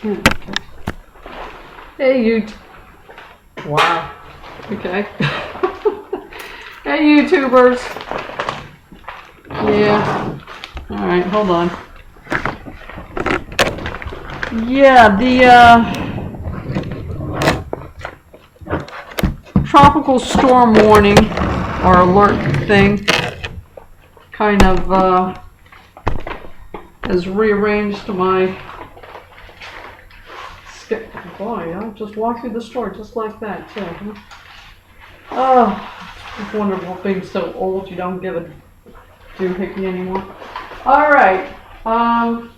Okay. Hey, you. Wow. Okay. Hey, YouTubers. Yeah. All right, hold on. Yeah, the tropical storm warning or alert thing kind of has rearranged my boy, I just walked through the store just like that too. Oh, it's wonderful being so old you don't give a doohickey anymore. All right. Oh,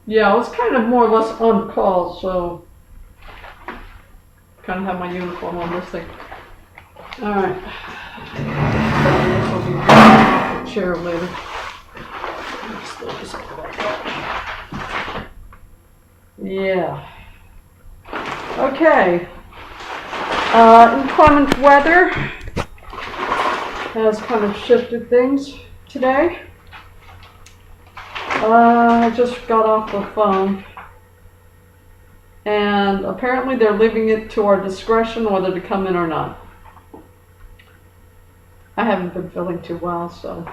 yeah, I was kind of more or less on call, so kind of have my uniform on this thing. All right. This will be the chair later. Yeah. Okay. Inclement weather has kind of shifted things today. I just got off the phone, and apparently they're leaving it to our discretion whether to come in or not. I haven't been feeling too well, so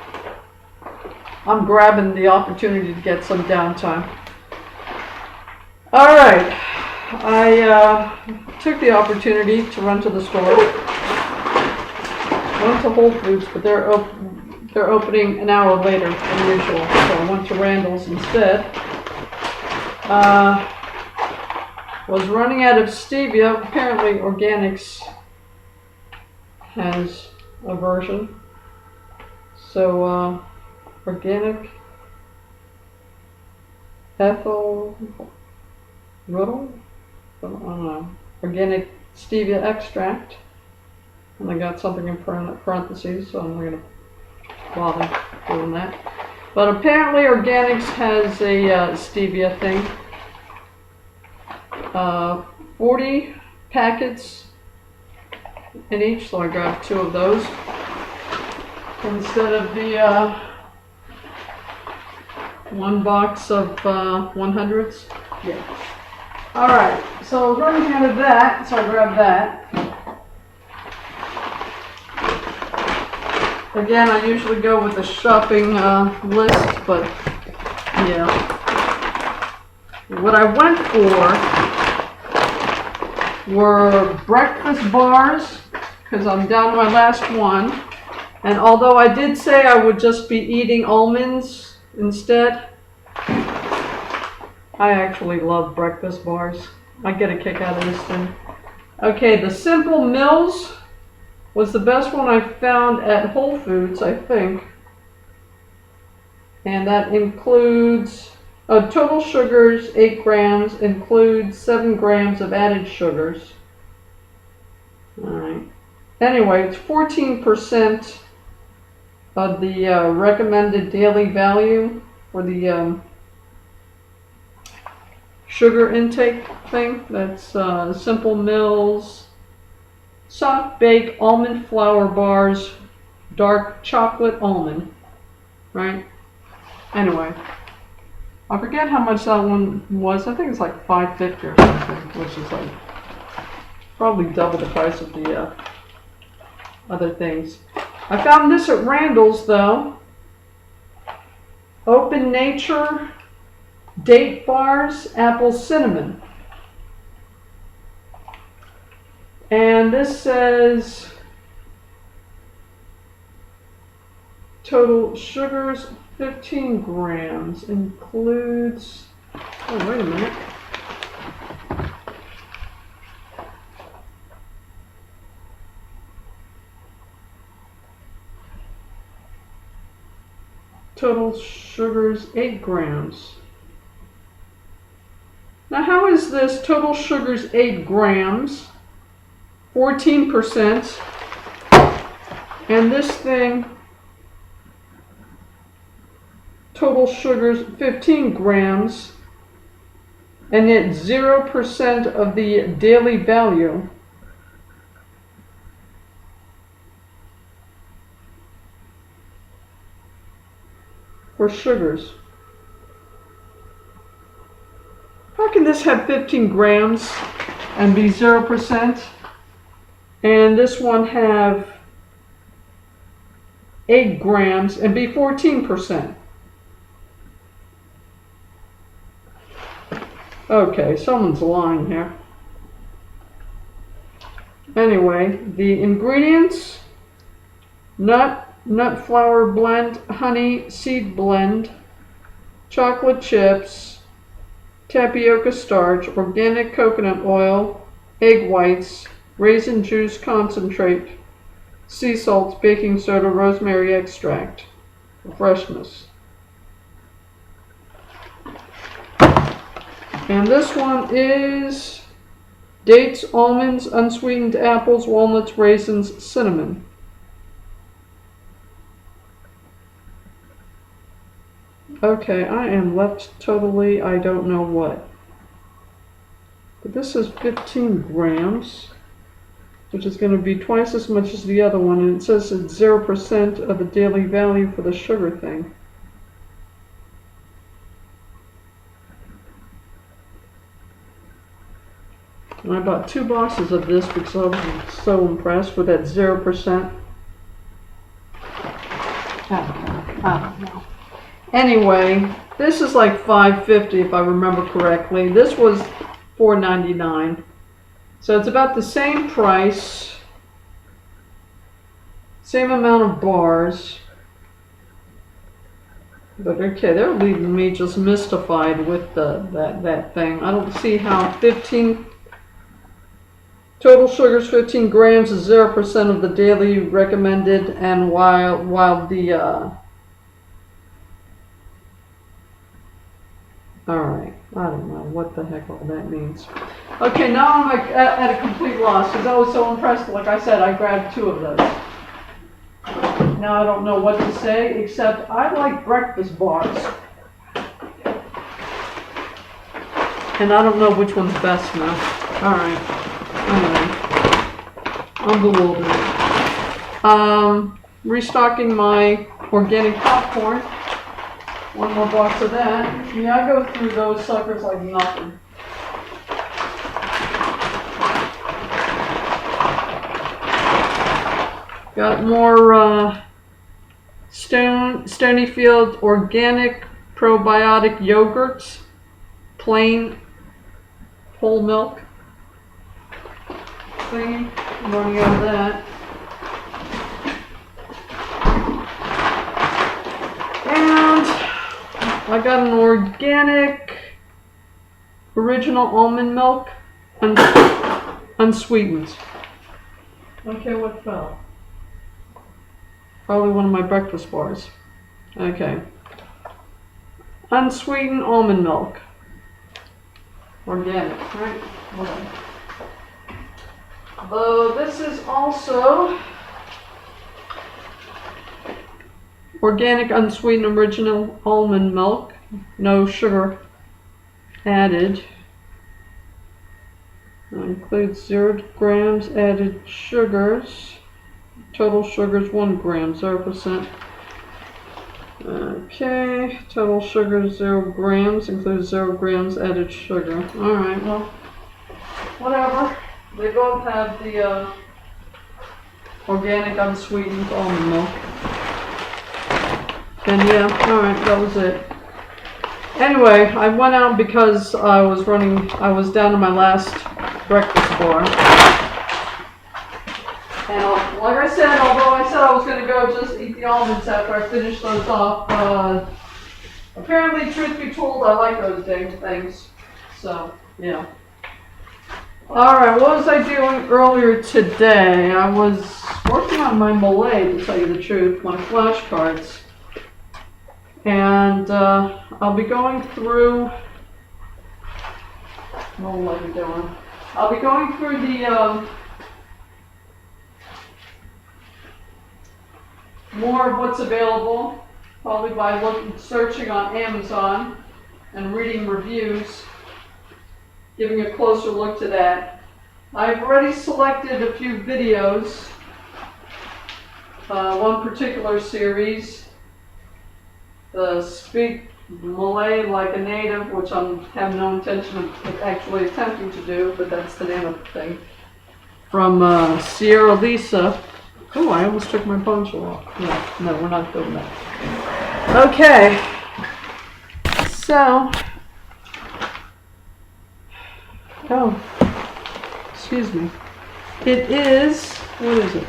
I'm grabbing the opportunity to get some downtime. All right, I took the opportunity to run to the store. I went to Whole Foods, but they're opening an hour later than usual, so I went to Randall's instead. Was running out of stevia. Apparently Organics has a version. So organic ethyl riddle? I don't know. Organic stevia extract. And I got something in parentheses, so I'm not going to bother doing that. But apparently Organics has a stevia thing. 40 packets in each, so I grabbed 2 of those instead of the 1 box of 100s. Yeah. All right, so running out of that, so I grabbed that. Again, I usually go with the shopping list, but yeah. What I went for were breakfast bars, because I'm down to my last one. And although I did say I would just be eating almonds instead, I actually love breakfast bars. I get a kick out of this thing. Okay, the Simple Mills was the best one I found at Whole Foods, I think. And that includes total sugars, 8 grams, includes 7 grams of added sugars. Alright. Anyway, it's 14% of the recommended daily value for the sugar intake thing. That's Simple Mills soft bake almond flour bars, dark chocolate almond. Right? Anyway. I forget how much that one was. I think it's like $5.50 or something, which is like probably double the price of the other things. I found this at Randall's though. Open Nature Date Bars, Apple Cinnamon. And this says total sugars 15 grams, includes, oh wait a minute, total sugars 8 grams. Now how is this total sugars 8 grams, 14%, and this thing total sugars 15 grams, and it's 0% of the daily value. for sugars. How can this have 15 grams and be 0%? And this one have 8 grams and be 14%. Okay, someone's lying here. Anyway, the ingredients: nut flour blend, honey seed blend, chocolate chips, tapioca starch, organic coconut oil, egg whites, raisin juice concentrate, sea salt, baking soda, rosemary extract for freshness. And this one is dates, almonds, unsweetened apples, walnuts, raisins, cinnamon. Okay, I am left totally, I don't know what. But this is 15 grams, which is going to be twice as much as the other one, and it says it's 0% of the daily value for the sugar thing. And I bought 2 boxes of this because I was so impressed with that 0%. I don't know. Anyway, this is like $5.50 if I remember correctly. This was $4.99. So it's about the same price, same amount of bars. But okay, they're leaving me just mystified with that thing. I don't see how 15 total sugars 15 grams is 0% of the daily recommended, and while the alright, I don't know what the heck all that means. Okay, now I'm at a complete loss because I was so impressed. Like I said, I grabbed 2 of those. Now I don't know what to say except I like breakfast bars. And I don't know which one's best now. Alright. Anyway. I'm bewildered. Restocking my organic popcorn. 1 more box of that. Yeah, I go through those suckers like nothing. Got more Stonyfield organic probiotic yogurts, plain whole milk thing. I'm running out of that. And I got an organic original almond milk, unsweetened. Okay, what fell? Probably one of my breakfast bars. Okay. Unsweetened almond milk. Organic, right? Okay. Though this is also organic unsweetened original almond milk. No sugar added. It includes 0 grams added sugars. Total sugars 1 gram, 0%. Okay, total sugar 0 grams, includes 0 grams added sugar. Alright, well, whatever. They both have the organic unsweetened almond milk. And yeah, alright, that was it. Anyway, I went out because I was down to my last breakfast bar. And like I said, although I said I was going to go just eat the almonds after I finished those off, apparently, truth be told, I like those dang things. So, yeah. Alright, what was I doing earlier today? I was working on my Malay, to tell you the truth, my flashcards. And I'll be going through... What will I be doing? I'll be going through the... more of what's available, probably by searching on Amazon and reading reviews, giving a closer look to that. I've already selected a few videos, one particular series, speak Malay like a native, which I have no intention of actually attempting to do, but that's the name of the thing. From Sierra Lisa. Oh, I almost took my poncho off. No, we're not doing that. Okay. So, excuse me. It is, what is it?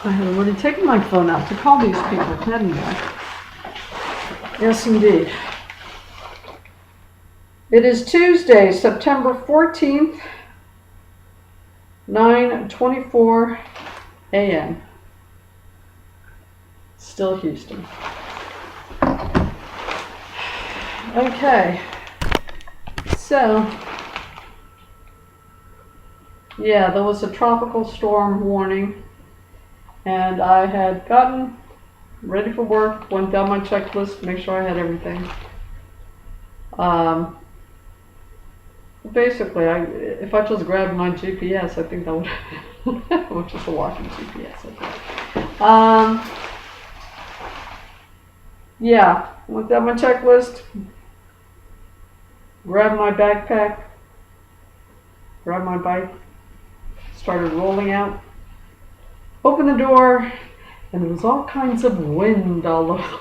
I had already taken my phone out to call these people, hadn't I? Yes, indeed. It is Tuesday, September 14th, 9:24 a.m. Still Houston. Okay. So, yeah, there was a tropical storm warning, and I had gotten ready for work, went down my checklist, make sure I had everything. Basically, if I just grabbed my GPS, I think that would, which is a walking GPS, I think. Yeah, went down my checklist, grabbed my backpack, grabbed my bike, started rolling out, opened the door, and there was all kinds of wind all over.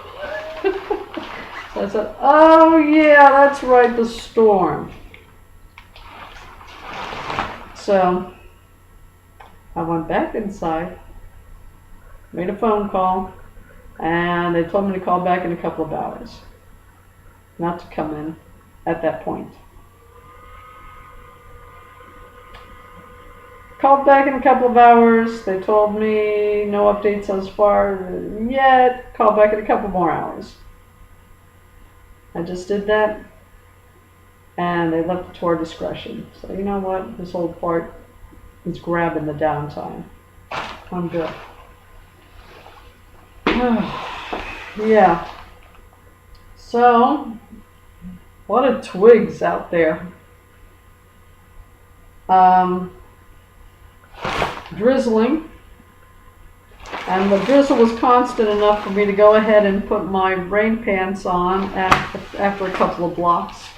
So I said, oh yeah, that's right, the storm. So I went back inside, made a phone call, and they told me to call back in a couple of hours, not to come in at that point. Called back in a couple of hours. They told me no updates as far yet. Called back in a couple more hours. I just did that, and they left it to our discretion. So you know what? This whole part is grabbing the downtime. I'm good. Yeah. So, a lot of twigs out there. Drizzling. And the drizzle was constant enough for me to go ahead and put my rain pants on after a couple of blocks.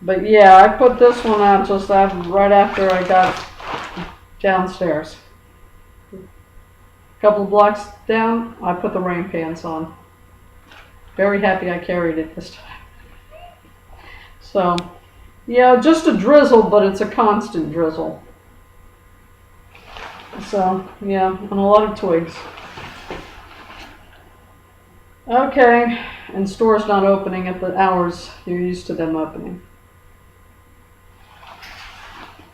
But yeah, I put this one on just right after I got downstairs. A couple of blocks down, I put the rain pants on. Very happy I carried it this time. So, yeah, just a drizzle, but it's a constant drizzle. So, yeah, and a lot of twigs. Okay, and stores not opening at the hours you're used to them opening.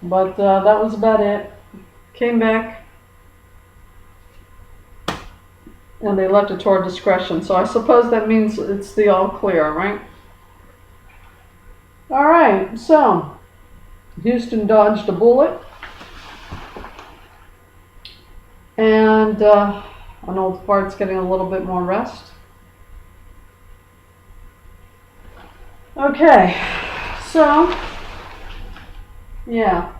But that was about it. Came back, and they left it to our discretion. So I suppose that means it's the all clear, right? All right, so Houston dodged a bullet. And an old fart's getting a little bit more rest. Okay, so, yeah.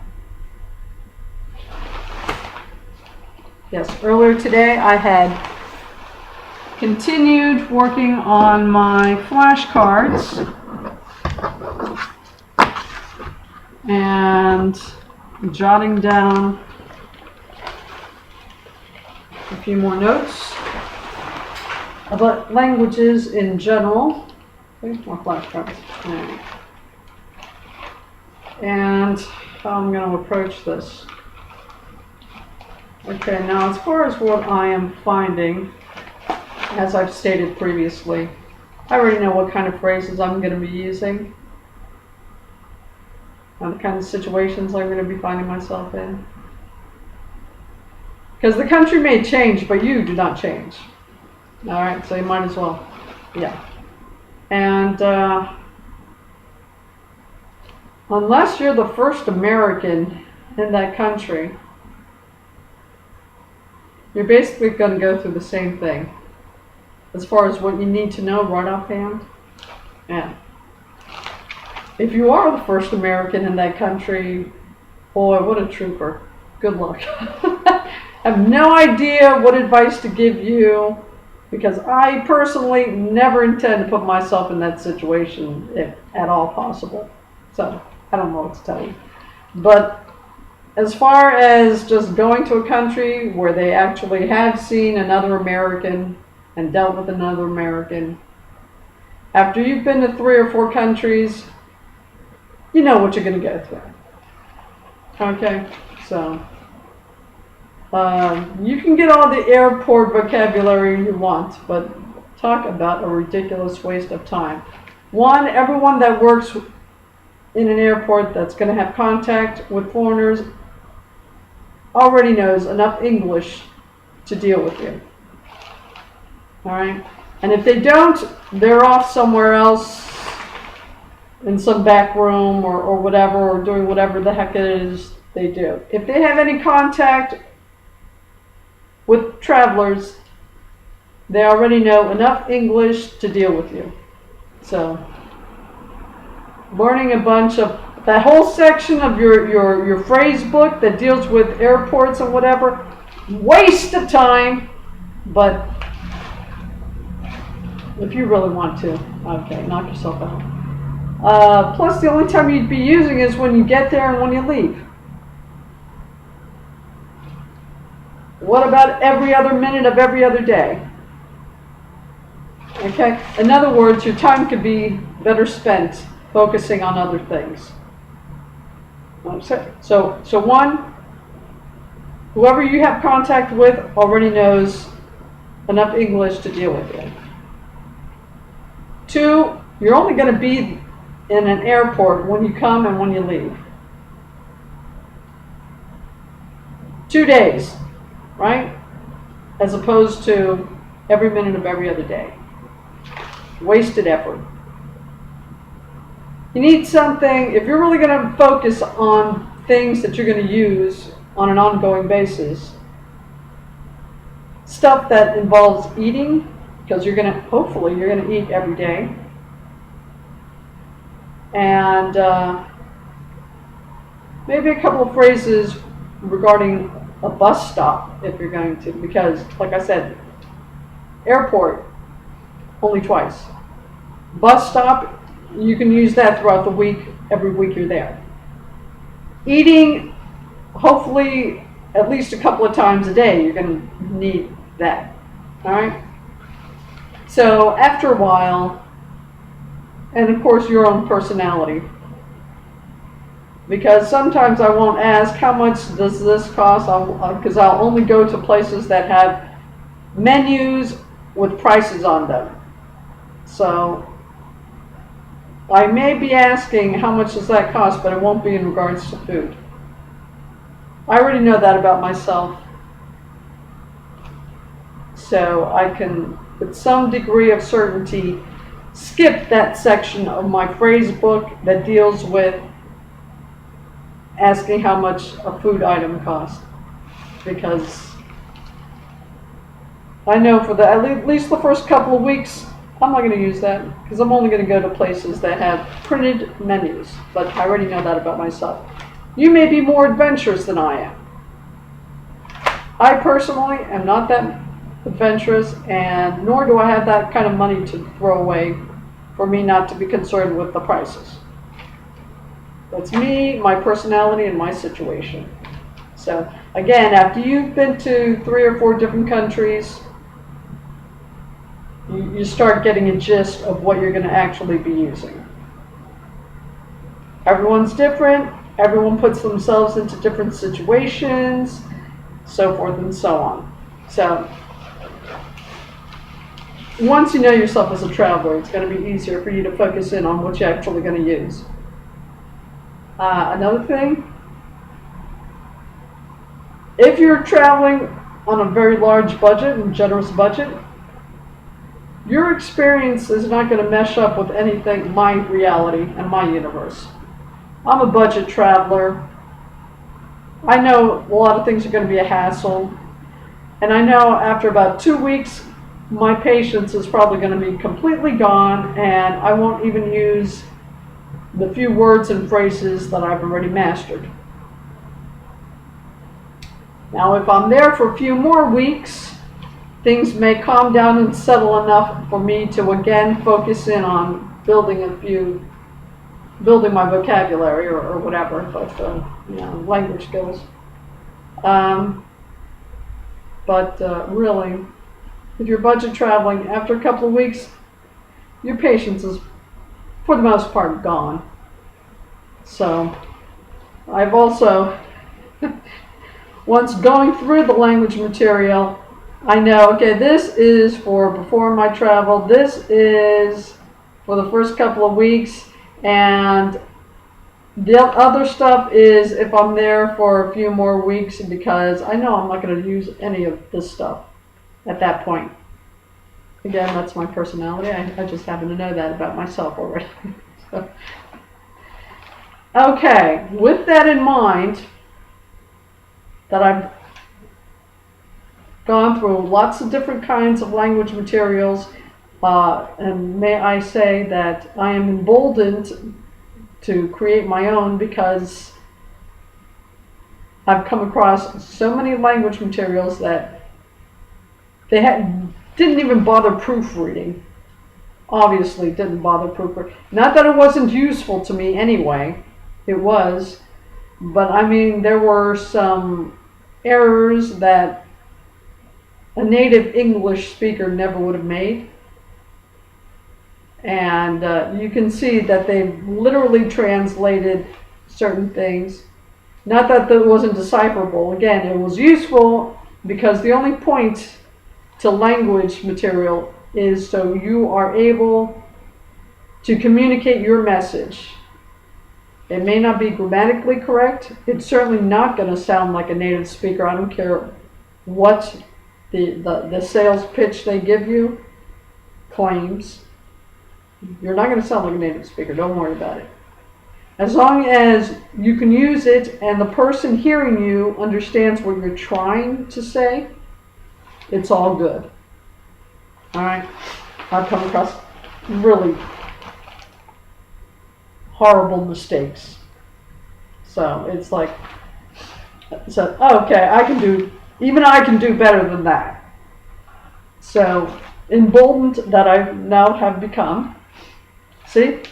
Yes, earlier today I had continued working on my flashcards and jotting down a few more notes about languages in general. Okay, more flashcards. And how I'm going to approach this. Okay, now as far as what I am finding, as I've stated previously, I already know what kind of phrases I'm going to be using and the kind of situations I'm going to be finding myself in. Because the country may change, but you do not change. Alright, so you might as well. Yeah. And unless you're the first American in that country, you're basically going to go through the same thing. As far as what you need to know right offhand. Yeah. If you are the first American in that country, Boy, what a trooper. Good luck. I have no idea what advice to give you because I personally never intend to put myself in that situation if at all possible. So I don't know what to tell you. But as far as just going to a country where they actually have seen another American and dealt with another American, after you've been to 3 or 4 countries, you know what you're going to go through. Okay, so you can get all the airport vocabulary you want, but talk about a ridiculous waste of time. One, everyone that works in an airport that's going to have contact with foreigners already knows enough English to deal with you. All right? And if they don't, they're off somewhere else in some back room or whatever, or doing whatever the heck it is they do. If they have any contact with travelers, they already know enough English to deal with you. So, learning a bunch of that whole section of your phrase book that deals with airports and whatever, waste of time, but if you really want to, okay, knock yourself out. Plus, the only time you'd be using is when you get there and when you leave. What about every other minute of every other day? Okay? In other words, your time could be better spent focusing on other things. So one, whoever you have contact with already knows enough English to deal with you. 2, you're only going to be in an airport when you come and when you leave. 2 days, right? As opposed to every minute of every other day. Wasted effort. You need something, if you're really going to focus on things that you're going to use on an ongoing basis, stuff that involves eating, because hopefully you're going to eat every day, and maybe a couple of phrases regarding a bus stop if you're going to, because like I said, airport, only twice. Bus stop, you can use that throughout the week, every week you're there. Eating, hopefully at least a couple of times a day, you're going to need that. Alright? So after a while, and of course your own personality, because sometimes I won't ask how much does this cost, because I'll only go to places that have menus with prices on them. So I may be asking how much does that cost, but it won't be in regards to food. I already know that about myself. So I can, with some degree of certainty, skip that section of my phrase book that deals with asking how much a food item costs. Because I know for at least the first couple of weeks, I'm not going to use that because I'm only going to go to places that have printed menus. But I already know that about myself. You may be more adventurous than I am. I personally am not that adventurous, and nor do I have that kind of money to throw away for me not to be concerned with the prices. That's me, my personality, and my situation. So again, after you've been to 3 or 4 different countries, you start getting a gist of what you're going to actually be using. Everyone's different. Everyone puts themselves into different situations, so forth and so on. So once you know yourself as a traveler, it's going to be easier for you to focus in on what you're actually going to use. Another thing, if you're traveling on a very large budget and generous budget, your experience is not going to mesh up with anything, my reality and my universe. I'm a budget traveler. I know a lot of things are going to be a hassle. And I know after about 2 weeks, my patience is probably going to be completely gone, and I won't even use the few words and phrases that I've already mastered. Now, if I'm there for a few more weeks, things may calm down and settle enough for me to again focus in on building my vocabulary or whatever, but language skills. But really, if you're budget traveling, after a couple of weeks, your patience is, for the most part, gone. So, I've also, once going through the language material, I know, okay, this is for before my travel, this is for the first couple of weeks, and the other stuff is if I'm there for a few more weeks, because I know I'm not going to use any of this stuff at that point. Again, that's my personality. I just happen to know that about myself already. So. Okay, with that in mind, that I've gone through lots of different kinds of language materials, and may I say that I am emboldened to create my own because I've come across so many language materials that they didn't even bother proofreading. Obviously didn't bother proofreading. Not that it wasn't useful to me anyway, it was, but I mean there were some errors that a native English speaker never would have made. And you can see that they've literally translated certain things. Not that it wasn't decipherable. Again, it was useful because the only point to language material is so you are able to communicate your message. It may not be grammatically correct. It's certainly not going to sound like a native speaker. I don't care what the sales pitch they give you claims. You're not going to sound like a native speaker. Don't worry about it. As long as you can use it and the person hearing you understands what you're trying to say, it's all good. All right? I've come across really horrible mistakes. So it's like, okay, even I can do better than that. So emboldened that I now have become. See?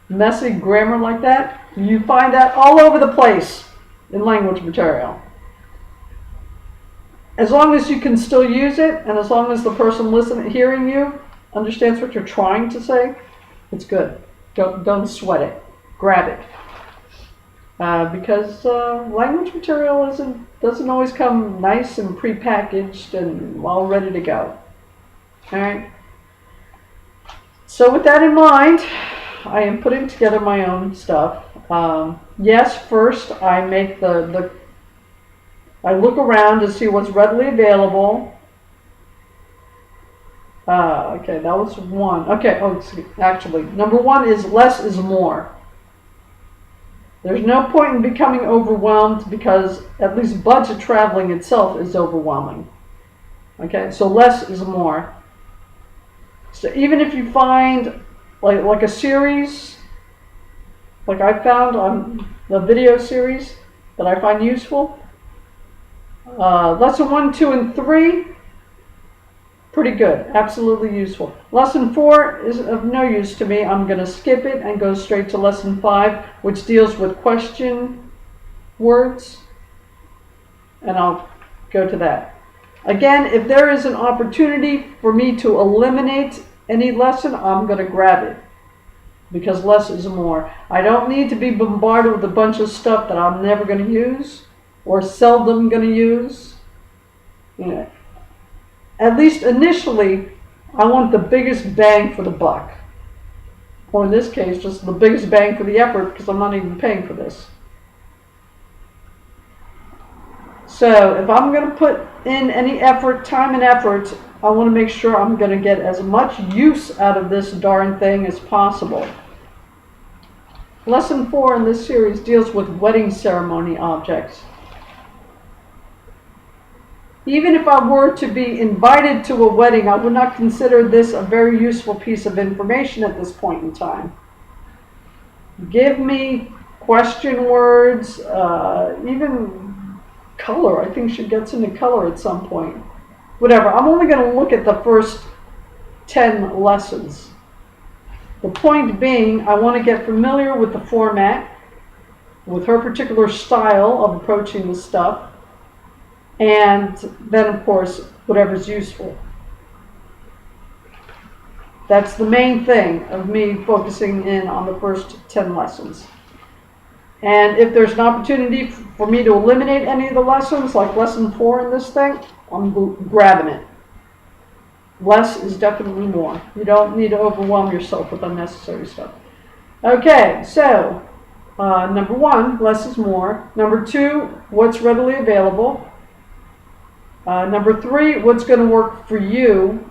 Messy grammar like that. You find that all over the place in language material. As long as you can still use it, and as long as the person hearing you understands what you're trying to say, it's good. Don't sweat it. Grab it. Because language material doesn't always come nice and prepackaged and all ready to go. All right. So with that in mind, I am putting together my own stuff. Yes, first I make I look around to see what's readily available. Okay, that was one. Okay, actually, number one is less is more. There's no point in becoming overwhelmed because at least budget traveling itself is overwhelming. Okay, so less is more. So even if you find like a series, like I found on the video series that I find useful, lesson 1, 2, and 3, pretty good, absolutely useful. Lesson 4 is of no use to me. I'm going to skip it and go straight to lesson 5, which deals with question words, and I'll go to that. Again, if there is an opportunity for me to eliminate any lesson, I'm going to grab it because less is more. I don't need to be bombarded with a bunch of stuff that I'm never going to use or seldom going to use. At least initially, I want the biggest bang for the buck. Or in this case, just the biggest bang for the effort because I'm not even paying for this. So if I'm going to put in any effort, time and effort, I want to make sure I'm going to get as much use out of this darn thing as possible. Lesson 4 in this series deals with wedding ceremony objects. Even if I were to be invited to a wedding, I would not consider this a very useful piece of information at this point in time. Give me question words, even color. I think she gets into color at some point. Whatever. I'm only going to look at the first 10 lessons. The point being, I want to get familiar with the format, with her particular style of approaching the stuff, and then, of course, whatever's useful. That's the main thing of me focusing in on the first 10 lessons. And if there's an opportunity for me to eliminate any of the lessons, like lesson 4 in this thing, I'm grabbing it. Less is definitely more. You don't need to overwhelm yourself with unnecessary stuff. Okay, so number 1, less is more. Number 2, what's readily available. Number 3, what's going to work for you.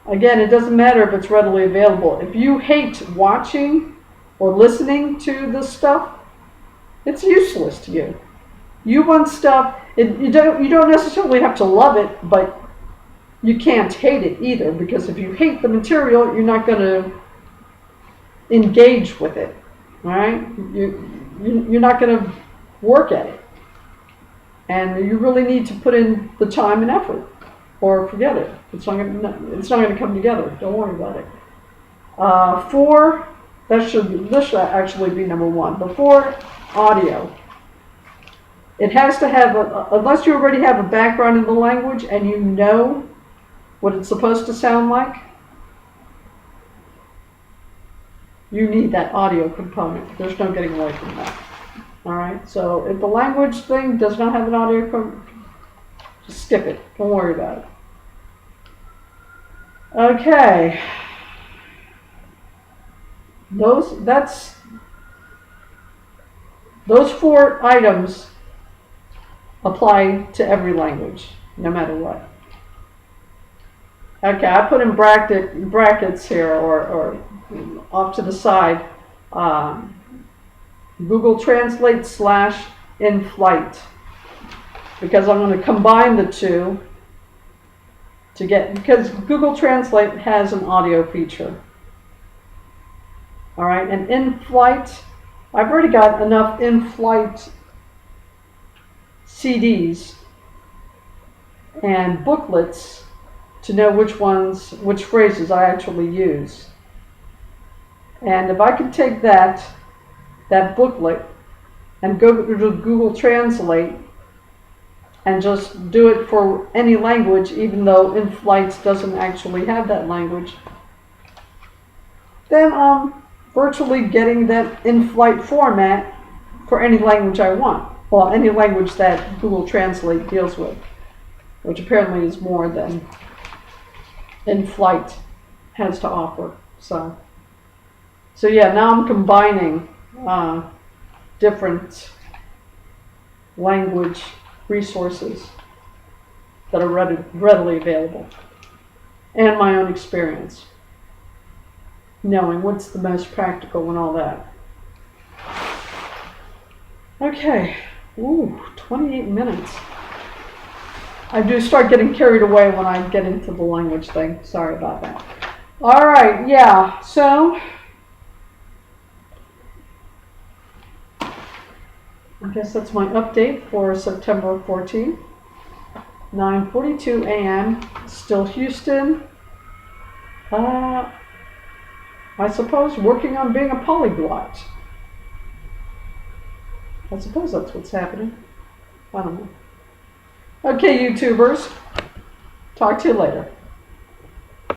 Again, it doesn't matter if it's readily available. If you hate watching or listening to this stuff, it's useless to you. You want stuff, you don't necessarily have to love it, but you can't hate it either, because if you hate the material, you're not going to engage with it, all right? You're not going to work at it. And you really need to put in the time and effort, or forget it. It's not going to come together. Don't worry about it. 4, this should actually be number 1. The 4, audio. It has to have, unless you already have a background in the language and you know what it's supposed to sound like, you need that audio component. There's no getting away from that. All right, so if the language thing does not have an audio component, just skip it. Don't worry about it. Okay. Those 4 items apply to every language, no matter what. Okay, I put in brackets here, or off to the side, Google Translate / in flight, because I'm going to combine the two because Google Translate has an audio feature. All right, and in flight, I've already got enough in flight CDs and booklets to know which phrases I actually use. And if I could take that booklet and go to Google Translate and just do it for any language, even though in flight doesn't actually have that language, then I'm virtually getting that in-flight format for any language I want. Well, any language that Google Translate deals with, which apparently is more than in-flight has to offer. So yeah, now I'm combining different language resources that are readily available, and my own experience, knowing what's the most practical and all that. Okay, 28 minutes. I do start getting carried away when I get into the language thing. Sorry about that. All right, yeah, so I guess that's my update for September 14th. 9:42 a.m. Still Houston. I suppose working on being a polyglot. I suppose that's what's happening. I don't know. Okay, YouTubers. Talk to you later.